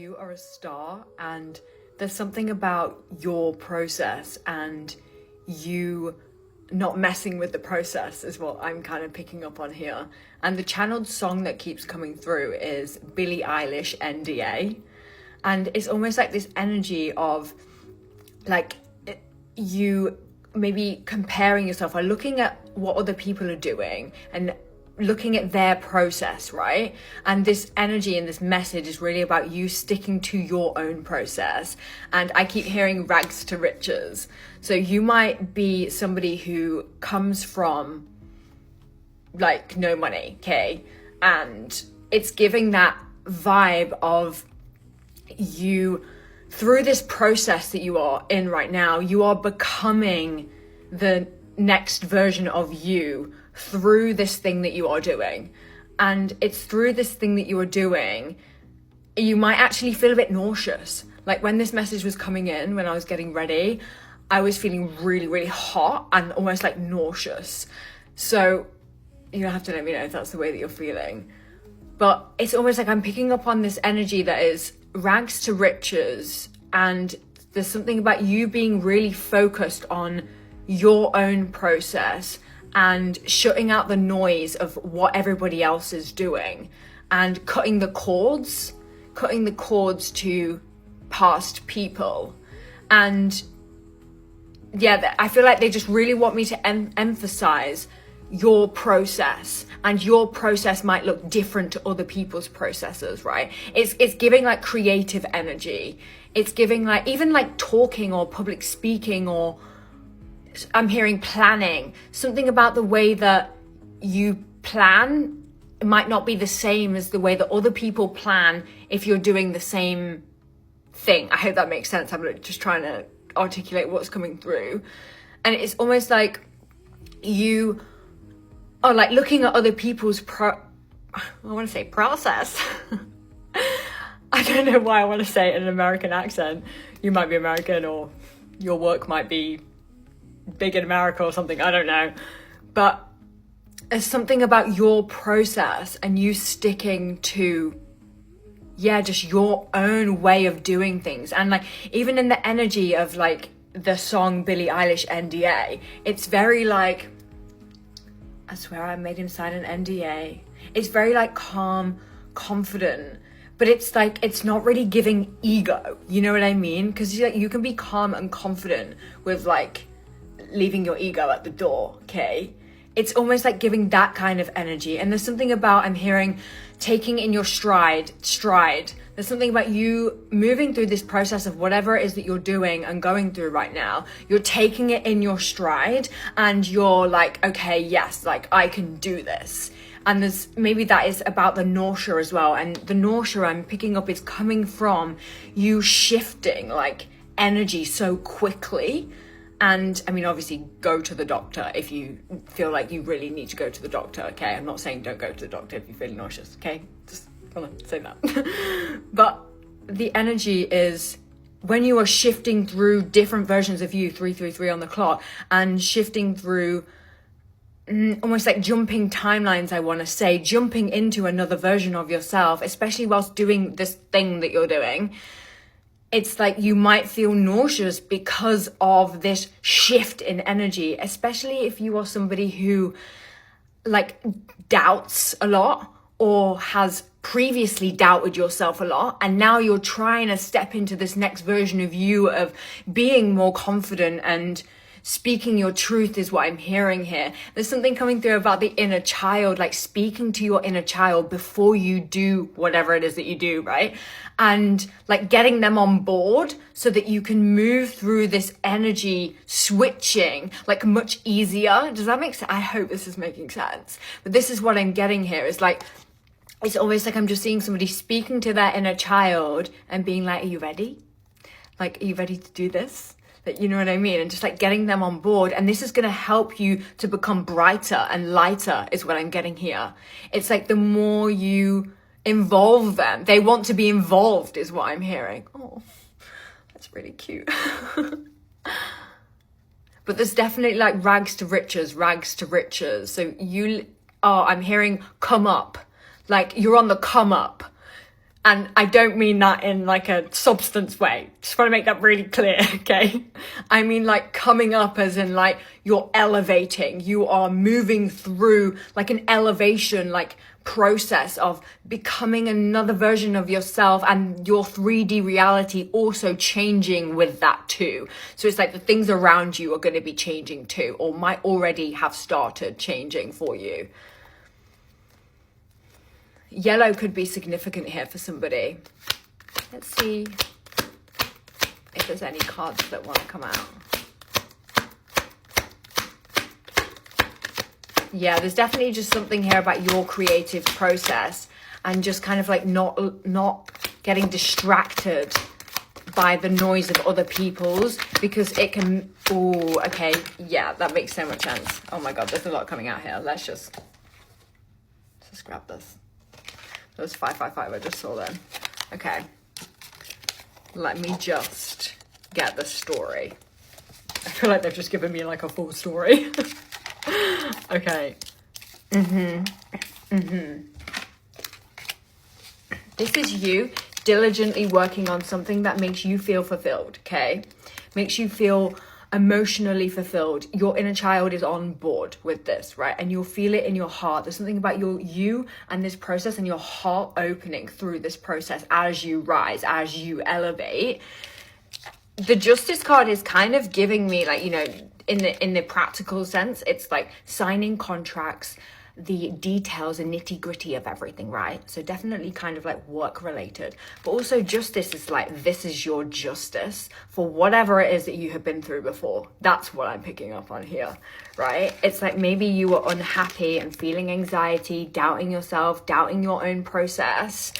you are a star, and there's something about your process and you not messing with the process is what I'm kind of picking up on here. And the channeled song that keeps coming through is Billie Eilish NDA. And it's almost like this energy of like you maybe comparing yourself or looking at what other people are doing and looking at their process, right? And this energy and this message is really about you sticking to your own process. And I keep hearing rags to riches. So you might be somebody who comes from like no money, okay? And it's giving that vibe of you, through this process that you are in right now, you are becoming the next version of you through this thing that you are doing. And it's through this thing that you are doing, you might actually feel a bit nauseous. Like when this message was coming in, when I was getting ready, I was feeling really, really hot and almost like nauseous. So you have to let me know if that's the way that you're feeling. But it's almost like I'm picking up on this energy that is rags to riches. And there's something about you being really focused on your own process and shutting out the noise of what everybody else is doing and cutting the cords to past people. And yeah, I feel like they just really want me to emphasize your process, and your process might look different to other people's processes, right? It's giving like creative energy. It's giving like even like talking or public speaking, or I'm hearing planning. Something about the way that you plan might not be the same as the way that other people plan if you're doing the same thing. I hope that makes sense. I'm just trying to articulate what's coming through. And it's almost like you are like looking at other people's process. I don't know why I want to say it in an American accent. You might be American, or your work might be big in America or something, I don't know. But there's something about your process and you sticking to, just your own way of doing things. And like, even in the energy of like the song Billie Eilish NDA, it's very like, I swear I made him sign an NDA. It's very like calm, confident, but it's like, it's not really giving ego. You know what I mean? Because you can be calm and confident with like leaving your ego at the door, okay? It's almost like giving that kind of energy. And there's something about, I'm hearing, taking in your stride. There's something about you moving through this process of whatever it is that you're doing and going through right now. You're taking it in your stride and you're like, okay, yes, like I can do this. And there's maybe that is about the nausea as well. And the nausea I'm picking up is coming from you shifting like energy so quickly. And I mean, obviously go to the doctor if you feel like you really need to go to the doctor, okay? I'm not saying don't go to the doctor if you feel nauseous, okay? Just want to say that. But the energy is when you are shifting through different versions of you, 333 on the clock, and shifting through almost like jumping timelines, I want to say, jumping into another version of yourself, especially whilst doing this thing that you're doing. It's like you might feel nauseous because of this shift in energy, especially if you are somebody who like doubts a lot or has previously doubted yourself a lot. And now you're trying to step into this next version of you of being more confident and speaking your truth is what I'm hearing here. There's something coming through about the inner child, like speaking to your inner child before you do whatever it is that you do, right? And like getting them on board so that you can move through this energy switching like much easier. Does that make sense? I hope this is making sense. But this is what I'm getting here is like, it's always like I'm just seeing somebody speaking to their inner child and being like, are you ready? Like, are you ready to do this? That, you know what I mean? And just like getting them on board. And this is going to help you to become brighter and lighter is what I'm getting here. It's like the more you involve them, they want to be involved is what I'm hearing. Oh, that's really cute. But there's definitely like rags to riches. So I'm hearing come up. Like you're on the come up. And I don't mean that in like a substance way. Just want to make that really clear, okay? I mean like coming up as in like you're elevating. You are moving through like an elevation, like process of becoming another version of yourself, and your 3D reality also changing with that too. So it's like the things around you are going to be changing too, or might already have started changing for you. Yellow could be significant here for somebody. Let's see if there's any cards that want to come out. Yeah, there's definitely just something here about your creative process and just kind of like not getting distracted by the noise of other people's, because it can, oh, okay, yeah, that makes so much sense. Oh my God, there's a lot coming out here. Let's just grab this. That was 555 I just saw then. Okay. Let me just get the story. I feel like they've just given me like a full story. Okay. This is you diligently working on something that makes you feel fulfilled, okay? Makes you feel emotionally fulfilled. Your inner child is on board with this, right? And you'll feel it in your heart. There's something about you and this process, and your heart opening through this process as you rise, as you elevate. The Justice card is kind of giving me like, you know, in the practical sense, it's like signing contracts, the details and nitty gritty of everything, right? So definitely kind of like work related, but also justice is like, this is your justice for whatever it is that you have been through before. That's what I'm picking up on here, right? It's like maybe you were unhappy and feeling anxiety, doubting yourself, doubting your own process.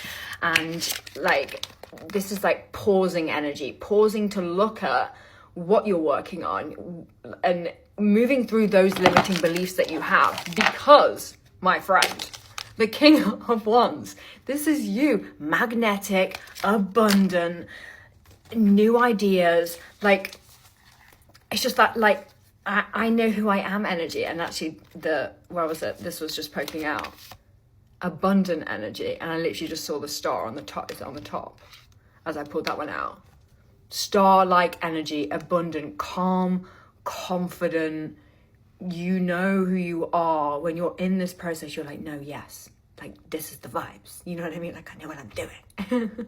And like, this is like pausing energy, pausing to look at what you're working on and moving through those limiting beliefs that you have. Because, my friend, the King of Wands, this is you, magnetic, abundant, new ideas. Like, it's just that, like, I know who I am energy. And actually where was it? This was just poking out. Abundant energy. And I literally just saw the star on the top. It's on the top as I pulled that one out. Star-like energy, abundant, calm, confident. You know who you are. When you're in this process, you're like, no, yes, like this is the vibes, you know what I mean? Like, I know what I'm doing.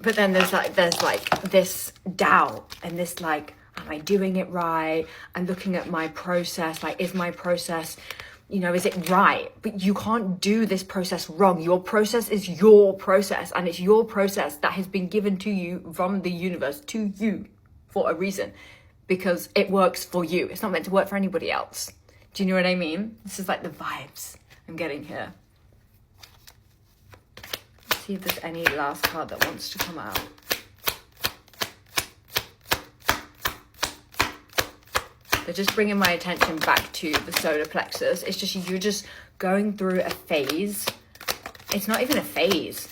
But then there's like this doubt and this like, am I doing it right? I'm looking at my process, like, is my process, you know, is it right? But you can't do this process wrong. Your process is your process, and it's your process that has been given to you from the universe to you for a reason, because it works for you. It's not meant to work for anybody else. Do you know what I mean? This is like the vibes I'm getting here. Let's see if there's any last card that wants to come out. They're just bringing my attention back to the solar plexus. It's just, you're just going through a phase. It's not even a phase.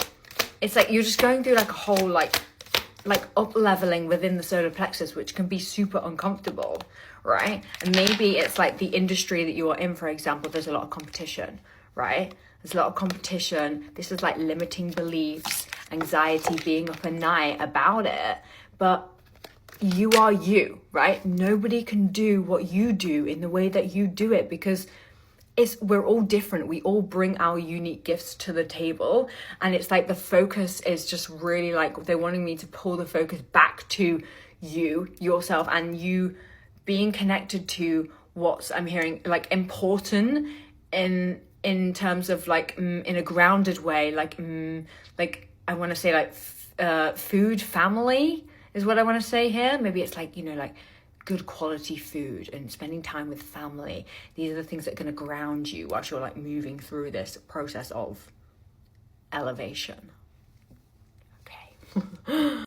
It's like you're just going through like a whole like up leveling within the solar plexus, which can be super uncomfortable, right? And maybe it's like the industry that you are in, for example, there's a lot of competition, right? There's a lot of competition. This is like limiting beliefs, anxiety, being up at night about it. But you are you, right? Nobody can do what you do in the way that you do it, because we're all different. We all bring our unique gifts to the table. And it's like the focus is just really like, they're wanting me to pull the focus back to you, yourself, and you being connected to what's, I'm hearing, like important in terms of like, in a grounded way, like I want to say like food, family is what I want to say here. Maybe it's like, you know, like good quality food and spending time with family. These are the things that are going to ground you whilst you're like moving through this process of elevation. Okay.